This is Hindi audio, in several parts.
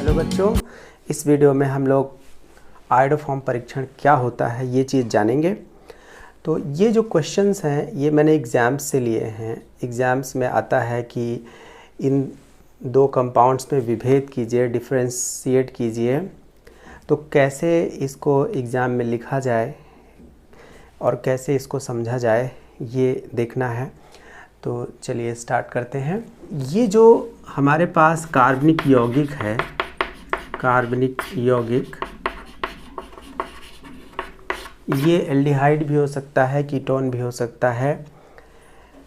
हेलो बच्चों, इस वीडियो में हम लोग आयोडोफॉर्म परीक्षण क्या होता है ये चीज़ जानेंगे। तो ये जो क्वेश्चंस हैं ये मैंने एग्ज़ाम्स से लिए हैं। एग्ज़ाम्स में आता है कि इन दो कंपाउंड्स में विभेद कीजिए, डिफरेंशिएट कीजिए। तो कैसे इसको एग्ज़ाम में लिखा जाए और कैसे इसको समझा जाए ये देखना है। तो चलिए स्टार्ट करते हैं। ये जो हमारे पास कार्बनिक यौगिक है, कार्बनिक यौगिक, ये एल्डिहाइड भी हो सकता है, कीटोन भी हो सकता है।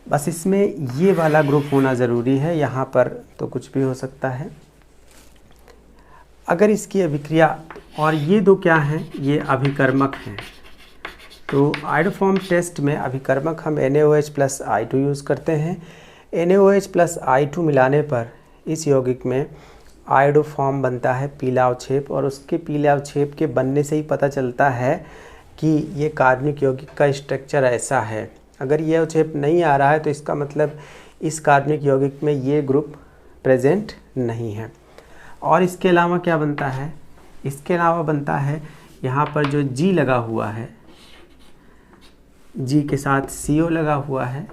बस इसमें ये वाला ग्रुप होना ज़रूरी है, यहाँ पर तो कुछ भी हो सकता है। अगर इसकी अभिक्रिया, और ये दो क्या हैं, ये अभिकर्मक हैं। तो आयोडोफॉर्म टेस्ट में अभिकर्मक हम NaOH प्लस I2 यूज़ करते हैं। NaOH प्लस I2 मिलाने पर इस यौगिक में आयोडोफॉर्म बनता है, पीला अवक्षेप, और उसके पीले अवक्षेप के बनने से ही पता चलता है कि ये कार्बनिक यौगिक का स्ट्रक्चर ऐसा है। अगर ये अवक्षेप नहीं आ रहा है तो इसका मतलब इस कार्बनिक यौगिक में ये ग्रुप प्रेजेंट नहीं है। और इसके अलावा क्या बनता है, इसके अलावा बनता है यहाँ पर जो G लगा हुआ है, G के साथ CO लगा हुआ है,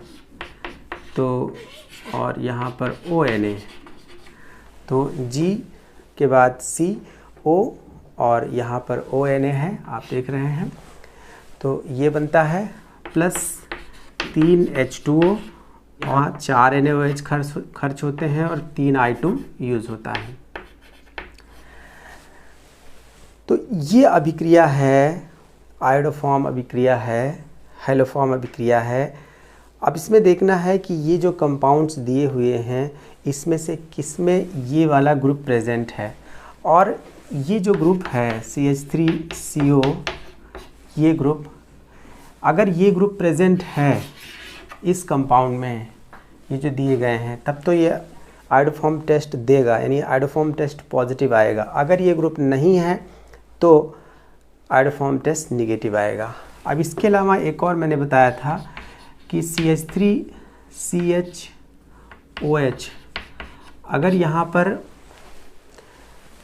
तो और यहाँ पर ONA, तो G के बाद CO और यहाँ पर ONA है, आप देख रहे हैं। तो ये बनता है प्लस 3 H2O और 4 NaOH खर्च होते हैं और 3 I2 यूज़ होता है। तो ये अभिक्रिया है, आयोडोफॉर्म अभिक्रिया है, हैलोफॉर्म अभिक्रिया है। अब इसमें देखना है कि ये जो कंपाउंड्स दिए हुए हैं इसमें से किसमें ये वाला ग्रुप प्रेजेंट है। और ये जो ग्रुप है CH3CO, ये ग्रुप, अगर ये ग्रुप प्रेजेंट है इस कंपाउंड में, ये जो दिए गए हैं, तब तो ये आयोडोफॉर्म टेस्ट देगा, यानी आयोडोफॉर्म टेस्ट पॉजिटिव आएगा। अगर ये ग्रुप नहीं है तो आयोडोफॉर्म टेस्ट निगेटिव आएगा। अब इसके अलावा एक और मैंने बताया था कि CH3CHOH, अगर यहाँ पर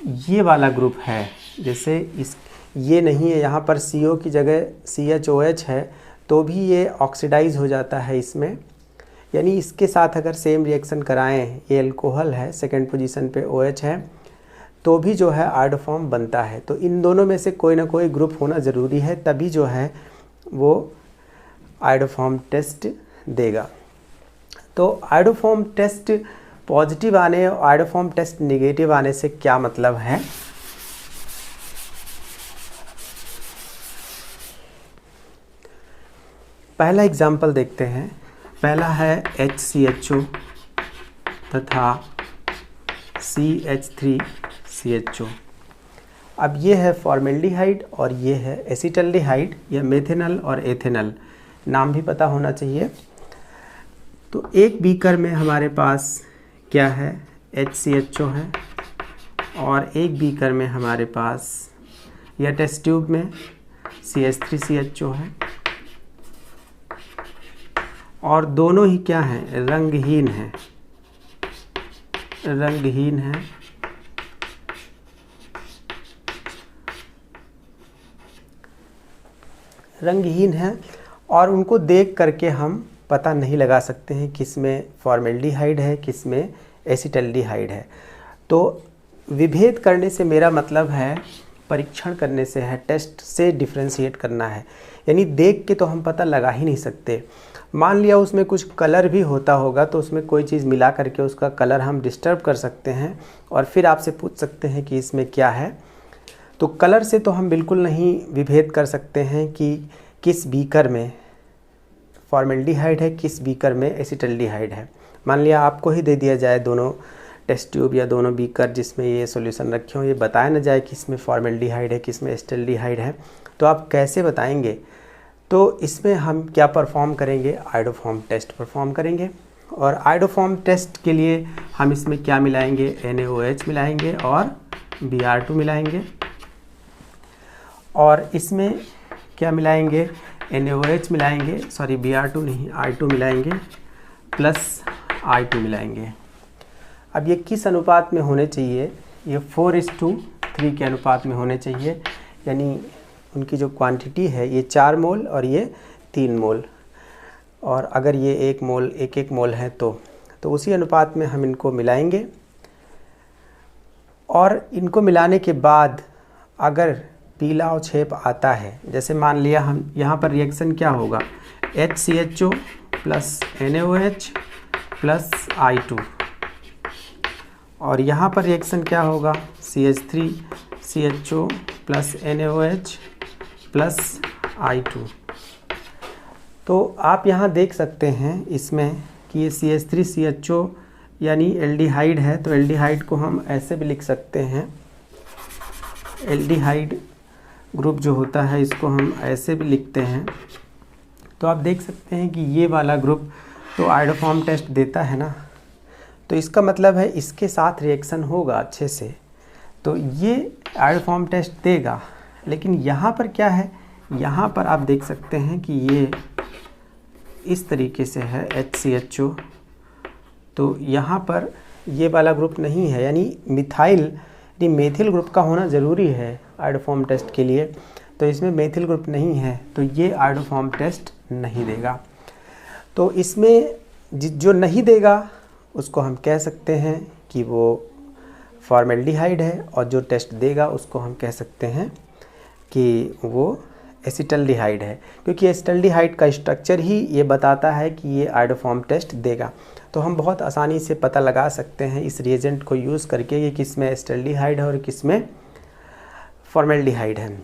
ये वाला ग्रुप है, जैसे इस ये नहीं है, यहाँ पर CO की जगह CHOH है, तो भी ये ऑक्सीडाइज हो जाता है इसमें। यानी इसके साथ अगर सेम रिएक्शन कराएं, ये अल्कोहल है, सेकंड पोजीशन पे OH है, तो भी जो है आयोडोफॉर्म बनता है। तो इन दोनों में से कोई ना कोई ग्रुप होना ज़रूरी है, तभी जो है वो आयोडोफॉर्म टेस्ट देगा। तो आयोडोफॉर्म टेस्ट पॉजिटिव आने और आयोडोफॉर्म टेस्ट नेगेटिव आने से क्या मतलब है। पहला एग्जाम्पल देखते हैं। पहला है HCHO तथा CH3CHO। अब ये है फॉर्मेल्डिहाइड और ये है एसिटल्डिहाइड, या मेथेनल और एथेनल, नाम भी पता होना चाहिए। तो एक बीकर में हमारे पास क्या है, HCHO है, और एक बीकर में हमारे पास, या टेस्ट ट्यूब में CH3CHO है, और दोनों ही क्या हैं, रंगहीन हैं, रंगहीन है। रंगहीन है, और उनको देख करके हम पता नहीं लगा सकते हैं किसमें फॉर्मेल्डिहाइड है, किसमें एसिटल्डिहाइड है। तो विभेद करने से मेरा मतलब है, परीक्षण करने से है, टेस्ट से डिफरेंशिएट करना है। यानी देख के तो हम पता लगा ही नहीं सकते। मान लिया उसमें कुछ कलर भी होता होगा, तो उसमें कोई चीज़ मिला करके उसका कलर हम डिस्टर्ब कर सकते हैं और फिर आपसे पूछ सकते हैं कि इसमें क्या है। तो कलर से तो हम बिल्कुल नहीं विभेद कर सकते हैं कि किस बीकर में फॉर्मेल्डिहाइड है, किस बीकर में एसिटल्डिहाइड है। मान लिया आपको ही दे दिया जाए दोनों टेस्ट ट्यूब या दोनों बीकर जिसमें ये सॉल्यूशन रखे हों, ये बताया ना जाए किस में फॉर्मेल्डिहाइड है, किस में एसिटल्डिहाइड है, तो आप कैसे बताएंगे। तो इसमें हम क्या परफॉर्म करेंगे, आयोडोफॉर्म टेस्ट परफॉर्म करेंगे। और आयोडोफॉर्म टेस्ट के लिए हम इसमें क्या मिलाएंगे, NaOH मिलाएंगे और Br2 मिलाएंगे। और इसमें क्या मिलाएंगे, NaOH मिलाएंगे, सॉरी Br2 नहीं, I2 मिलाएंगे प्लस I2 मिलाएंगे। अब ये किस अनुपात में होने चाहिए, ये 4:3 के अनुपात में होने चाहिए, यानी उनकी जो क्वांटिटी है ये 4 मोल और ये 3 मोल, और अगर ये 1 मोल 1 मोल है तो उसी अनुपात में हम इनको मिलाएंगे। और इनको मिलाने के बाद अगर पीला अवक्षेप आता है, जैसे मान लिया हम यहाँ पर रिएक्शन क्या होगा, HCHO plus NaOH plus I2, और यहाँ पर रिएक्शन क्या होगा, CH3CHO plus NaOH plus I2। तो आप यहाँ देख सकते हैं इसमें कि ये CH3CHO यानी एल्डिहाइड है, तो एल्डिहाइड को हम ऐसे भी लिख सकते हैं, एल्डिहाइड ग्रुप जो होता है इसको हम ऐसे भी लिखते हैं। तो आप देख सकते हैं कि ये वाला ग्रुप तो आयोडोफॉर्म टेस्ट देता है ना, तो इसका मतलब है इसके साथ रिएक्शन होगा अच्छे से, तो ये आयोडोफॉर्म टेस्ट देगा। लेकिन यहाँ पर क्या है, यहाँ पर आप देख सकते हैं कि ये इस तरीके से है HCHO, तो यहाँ पर ये वाला ग्रुप नहीं है, यानी मेथिल ग्रुप का होना ज़रूरी है आयोडोफॉर्म टेस्ट के लिए, तो इसमें मेथिल ग्रुप नहीं है, तो ये आयोडोफॉर्म टेस्ट नहीं देगा। तो इसमें जो नहीं देगा उसको हम कह सकते हैं कि वो फॉर्मेल्डिहाइड है, और जो टेस्ट देगा उसको हम कह सकते हैं कि वो एसिटल्डिहाइड है, क्योंकि एसिटल्डिहाइड का स्ट्रक्चर ही ये बताता है कि ये आयोडोफॉर्म टेस्ट देगा। तो हम बहुत आसानी से पता लगा सकते हैं इस रिएजेंट को यूज़ करके कि किस में एसिटल्डिहाइड है और किस में फॉर्मेल्डिहाइड है।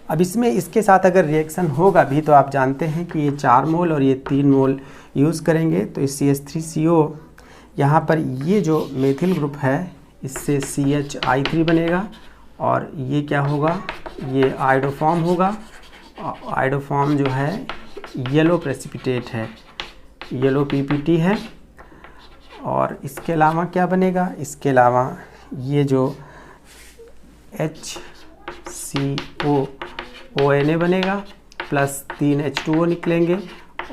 अब इसमें इसके साथ अगर रिएक्शन होगा भी, तो आप जानते हैं कि ये 4 मोल और ये 3 मोल यूज़ करेंगे, तो इस CH3CO यहाँ पर ये जो मेथिल ग्रुप है इससे CHI3 बनेगा, और ये क्या होगा, ये आयोडोफॉर्म होगा। आयोडोफॉर्म जो है येलो प्रेसिपिटेट है, येलो PPT है। और इसके अलावा क्या बनेगा, इसके अलावा ये जो HCOONA बनेगा, प्लस 3 H2O निकलेंगे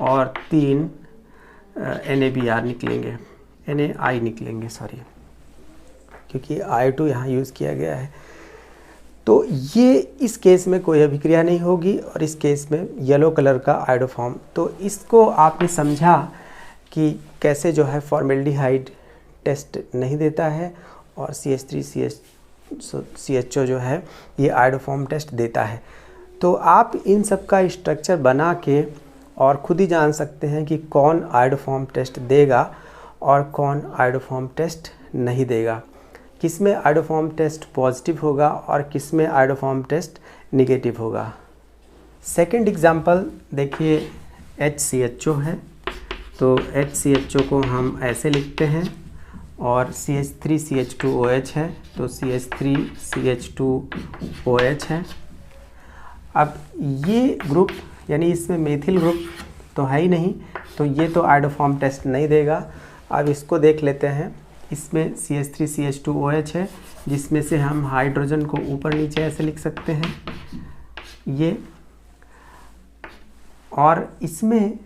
और 3 NaBr निकलेंगे, NaI निकलेंगे, सॉरी, क्योंकि I2 यहाँ यूज़ किया गया है। तो ये इस केस में कोई अभिक्रिया नहीं होगी, और इस केस में येलो कलर का आयोडोफॉर्म। तो इसको आपने समझा कि कैसे जो है फॉर्मेल्डिहाइड टेस्ट नहीं देता है, और CH3CHO जो है ये आयोडोफॉर्म टेस्ट देता है। तो आप इन सब का स्ट्रक्चर बना के और ख़ुद ही जान सकते हैं कि कौन आयोडोफॉर्म टेस्ट देगा और कौन आयोडोफॉर्म टेस्ट नहीं देगा, किस में आयोडोफॉर्म टेस्ट पॉजिटिव होगा और किस में आयोडोफॉर्म टेस्ट निगेटिव होगा। सेकंड एग्जांपल देखिए, HCHO है, तो HCHO को हम ऐसे लिखते हैं, और CH3CH2OH है, तो CH3CH2OH है। अब ये ग्रुप यानी इसमें मेथिल ग्रुप तो है ही नहीं, तो ये तो आयोडोफॉर्म टेस्ट नहीं देगा। अब इसको देख लेते हैं, इसमें CH3CH2OH है, जिसमें से हम हाइड्रोजन को ऊपर नीचे ऐसे लिख सकते हैं ये, और इसमें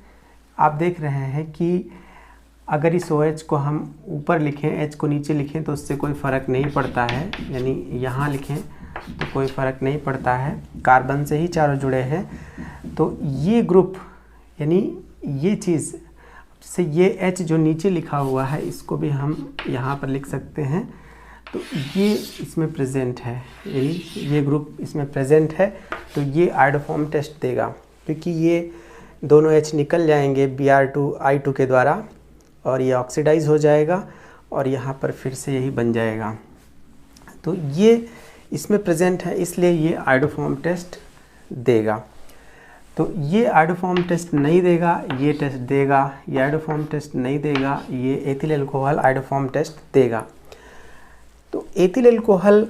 आप देख रहे हैं कि अगर इस OH को हम ऊपर लिखें, H को नीचे लिखें, तो उससे कोई फ़र्क नहीं पड़ता है, यानी यहाँ लिखें तो कोई फ़र्क नहीं पड़ता है, कार्बन से ही चारों जुड़े हैं। तो ये ग्रुप यानी ये चीज़, जैसे ये H जो नीचे लिखा हुआ है इसको भी हम यहाँ पर लिख सकते हैं, तो ये इसमें प्रेजेंट है, यानी ये ग्रुप इसमें प्रेजेंट है, तो ये आयोडोफॉर्म टेस्ट देगा, क्योंकि ये दोनों H निकल जाएंगे Br2I2 के द्वारा, और ये ऑक्सीडाइज हो जाएगा और यहाँ पर फिर से यही बन जाएगा। तो ये इसमें प्रेजेंट है, इसलिए ये आयोडोफॉर्म टेस्ट देगा। तो ये आयोडोफॉर्म टेस्ट नहीं देगा, ये टेस्ट देगा, ये आयोडोफॉर्म टेस्ट नहीं देगा, ये एथिल अल्कोहल आयोडोफॉर्म टेस्ट देगा। तो एथिल अल्कोहल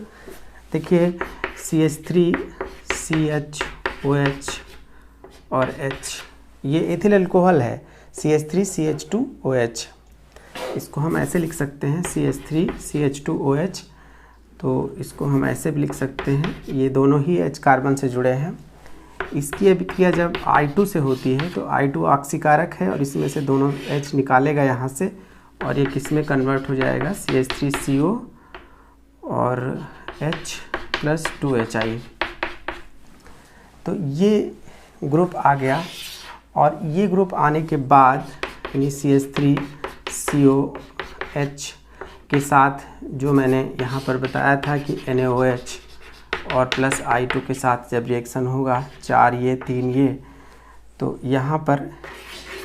देखिए CH3CHOH और H, ये एथिल अल्कोहल है CH3CH2OH, इसको हम ऐसे लिख सकते हैं CH3CH2OH, तो इसको हम ऐसे भी लिख सकते हैं, ये दोनों ही H कार्बन से जुड़े हैं। इसकी अभिक्रिया जब I2 से होती है तो I2 ऑक्सीकारक है, और इसमें से दोनों H निकालेगा यहाँ से, और ये किस में कन्वर्ट हो जाएगा CH3CO और H प्लस 2HI। तो ये ग्रुप आ गया और ये ग्रुप आने के बाद यानी CH3COH के साथ जो मैंने यहाँ पर बताया था कि NaOH और प्लस I2 के साथ जब रिएक्शन होगा 4 ये 3 ये, तो यहाँ पर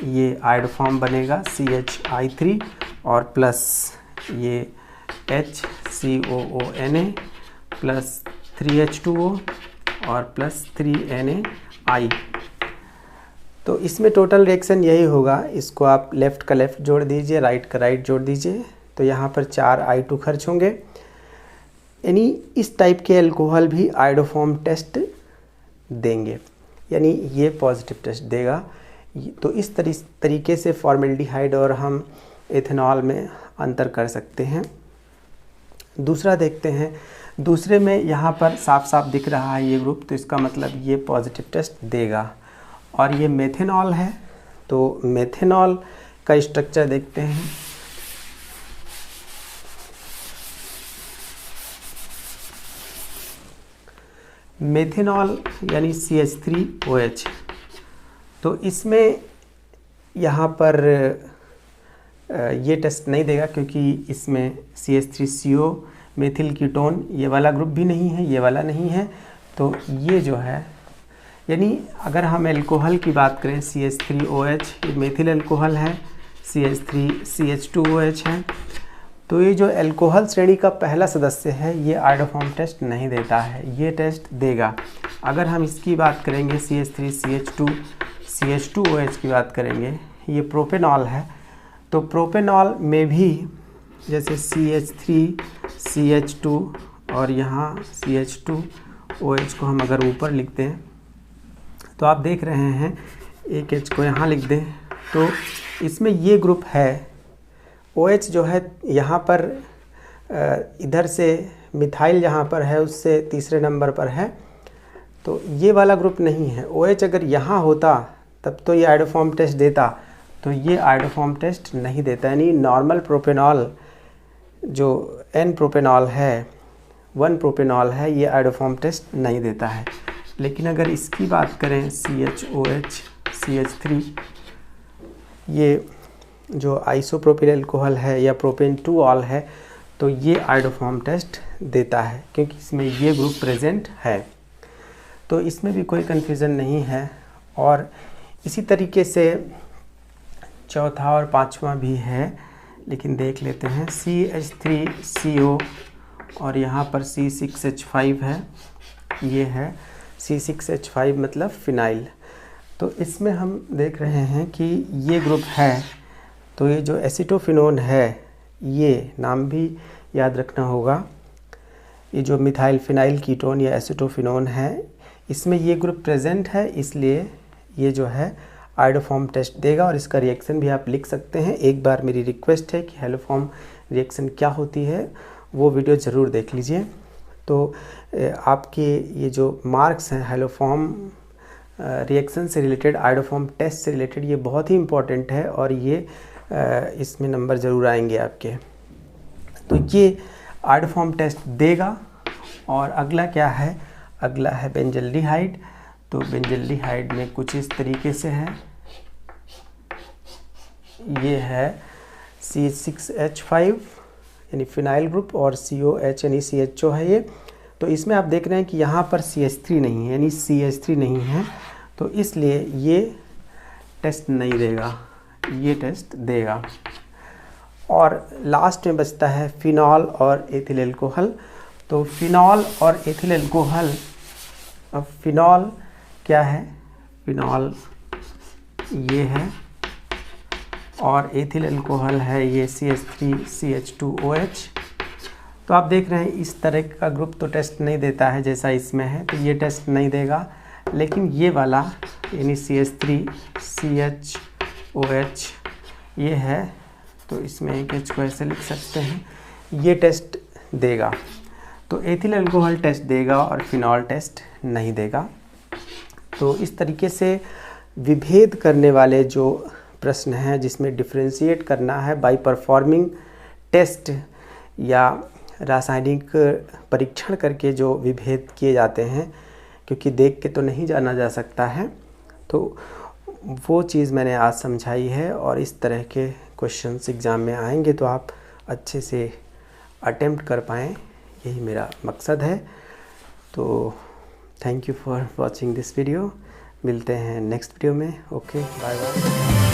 ये आयोड फॉर्म बनेगा CHI3 और प्लस ये HCOONA प्लस 3H2O और प्लस 3NaI। तो इसमें टोटल रिएक्शन यही होगा। इसको आप लेफ़्ट का लेफ़्ट जोड़ दीजिए, राइट का राइट जोड़ दीजिए, तो यहाँ पर 4 I2 खर्च होंगे। यानी इस टाइप के अल्कोहल भी आयोडोफॉर्म टेस्ट देंगे, यानी ये पॉजिटिव टेस्ट देगा। तो इस तरीके से फॉर्मेल्डिहाइड और हम एथेनॉल में अंतर कर सकते हैं। दूसरा देखते हैं, दूसरे में यहाँ पर साफ साफ दिख रहा है ये ग्रुप, तो इसका मतलब ये पॉजिटिव टेस्ट देगा। और ये मेथेनॉल है, तो मेथेनॉल का स्ट्रक्चर देखते हैं। मेथेनॉल यानी CH3OH, तो इसमें यहाँ पर ये टेस्ट नहीं देगा क्योंकि इसमें CH3CO मेथिल कीटोन ये वाला ग्रुप भी नहीं है, ये वाला नहीं है। तो ये जो है, यानी अगर हम अल्कोहल की बात करें CH3OH ये मेथिल अल्कोहल है, CH3CH2OH है, तो ये जो अल्कोहल श्रेणी का पहला सदस्य है ये आयोडोफॉर्म टेस्ट नहीं देता है, ये टेस्ट देगा। अगर हम इसकी बात करेंगे CH3CH2OH की बात करेंगे, ये प्रोपेनॉल है, तो प्रोपेनॉल में भी जैसे CH3CH2 और यहाँ CH2OH को हम अगर ऊपर लिखते हैं तो आप देख रहे हैं, एक H को यहाँ लिख दें तो इसमें ये ग्रुप है। OH जो है यहाँ पर इधर से मिथाइल जहाँ पर है उससे तीसरे नंबर पर है, तो ये वाला ग्रुप नहीं है। OH अगर यहाँ होता तब तो ये आयोडोफॉर्म टेस्ट देता, तो ये आयोडोफॉर्म टेस्ट नहीं देता। यानी नॉर्मल प्रोपेनॉल जो N प्रोपेनॉल है, 1 प्रोपेनॉल है, ये आयोडोफॉर्म टेस्ट नहीं देता है। लेकिन अगर इसकी बात करें CHOH CH3, ये जो आइसोप्रोपिल अल्कोहल है या प्रोपेन 2 ऑल है, तो ये आयोडोफॉर्म टेस्ट देता है क्योंकि इसमें ये ग्रुप प्रेजेंट है। तो इसमें भी कोई कन्फ्यूज़न नहीं है। और इसी तरीके से चौथा और पांचवा भी है, लेकिन देख लेते हैं। CH3CO और यहाँ पर C6H5 है, ये है C6H5 मतलब फिनाइल। तो इसमें हम देख रहे हैं कि ये ग्रुप है, तो ये जो एसिटोफिनोन है, ये नाम भी याद रखना होगा। ये जो मिथाइल फिनाइल कीटोन या एसिटोफिनोन है, इसमें ये ग्रुप प्रेजेंट है, इसलिए ये जो है आयोडोफॉर्म टेस्ट देगा। और इसका रिएक्शन भी आप लिख सकते हैं। एक बार मेरी रिक्वेस्ट है कि हैलोफॉर्म रिएक्शन क्या होती है वो वीडियो ज़रूर देख लीजिए। तो आपके ये जो मार्क्स हैं हैलोफॉर्म रिएक्शन से रिलेटेड, आयोडोफॉर्म टेस्ट से रिलेटेड, ये बहुत ही इम्पॉर्टेंट है और ये इसमें नंबर ज़रूर आएंगे आपके। तो ये आयोडोफॉर्म टेस्ट देगा। और अगला क्या है? अगला है बेंजल्डिहाइड। तो बेंजल्डिहाइड में कुछ इस तरीके से है, ये है C6H5 यानी फिनाइल ग्रुप और COH यानी CHO है ये। तो इसमें आप देख रहे हैं कि यहाँ पर CH3 नहीं है, यानी CH3 नहीं है, तो इसलिए ये टेस्ट नहीं देगा, ये टेस्ट देगा। और लास्ट में बचता है फिनॉल और एथिल अल्कोहल। तो फिनॉल और एथिल अल्कोहल, अब फिनॉल क्या है? फिनॉल ये है और एथिल अल्कोहल है ये CH3CH2OH। तो आप देख रहे हैं इस तरह का ग्रुप तो टेस्ट नहीं देता है जैसा इसमें है, तो ये टेस्ट नहीं देगा। लेकिन ये वाला यानी CH3CHOH ये है, तो इसमें एक H को ऐसे लिख सकते हैं, ये टेस्ट देगा। तो एथिल अल्कोहल टेस्ट देगा और फिनॉल टेस्ट नहीं देगा। तो इस तरीके से विभेद करने वाले जो प्रश्न हैं जिसमें डिफरेंशिएट करना है बाय परफॉर्मिंग टेस्ट या रासायनिक परीक्षण करके जो विभेद किए जाते हैं, क्योंकि देख के तो नहीं जाना जा सकता है, तो वो चीज़ मैंने आज समझाई है। और इस तरह के क्वेश्चंस एग्ज़ाम में आएंगे तो आप अच्छे से अटेम्प्ट कर पाएँ, यही मेरा मकसद है। तो thank you for watching this video. मिलते हैं नेक्स्ट वीडियो में। Okay, bye bye.